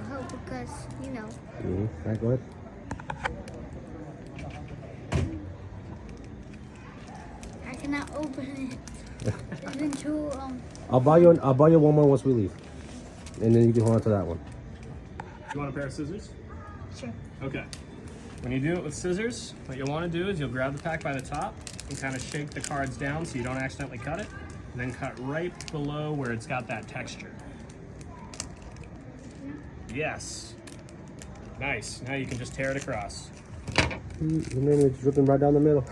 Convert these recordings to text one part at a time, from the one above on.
help because, you know. All right, go ahead. I cannot open it. It's been too I'll buy you one more once we leave, and then you can hold on to that one. You want a pair of scissors? Sure. Okay. When you do it with scissors, what you'll want to do is you'll grab the pack by the top and kind of shake the cards down so you don't accidentally cut it. And then cut right below where it's got that texture. Yes. Nice. Now you can just tear it across. And then it's dripping right down the middle.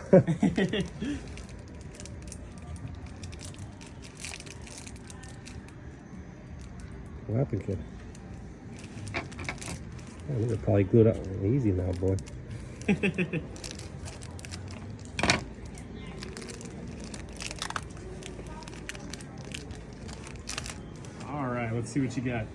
What happened, kid? Oh, these are probably glued up easy now, boy. All right, let's see what you got.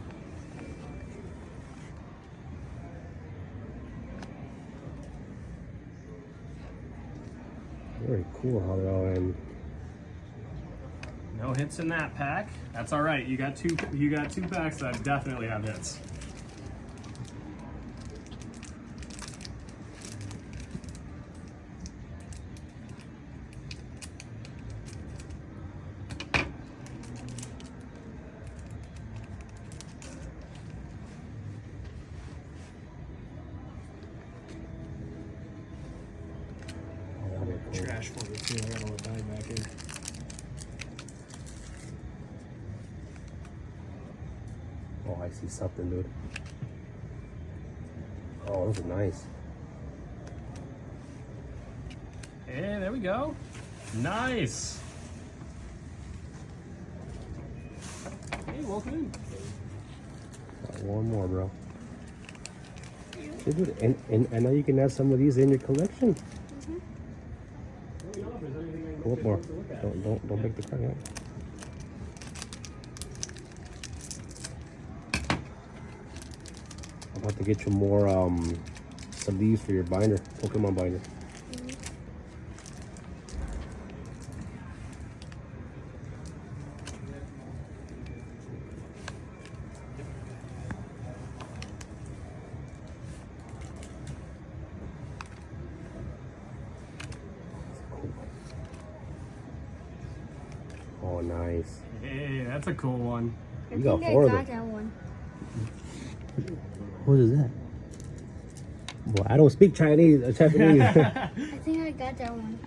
Very cool how they all end. No hits in that pack. That's all right. You got two packs that definitely have hits. Trash for me too. I gotta let that back in. Oh, I see something, dude. Oh, those are nice. Hey, there we go. Nice. Hey, welcome in. Got one more, bro. Hey, dude, and I know you can add some of these in your collection. Go up more. Don't break the card out. I'm about to get you more some of these for your binder, Pokemon binder. Oh, nice. Hey, that's a cool one. I You got think four I of got them. that one. What is that? Well, I don't speak Chinese or Japanese. I think I got that one.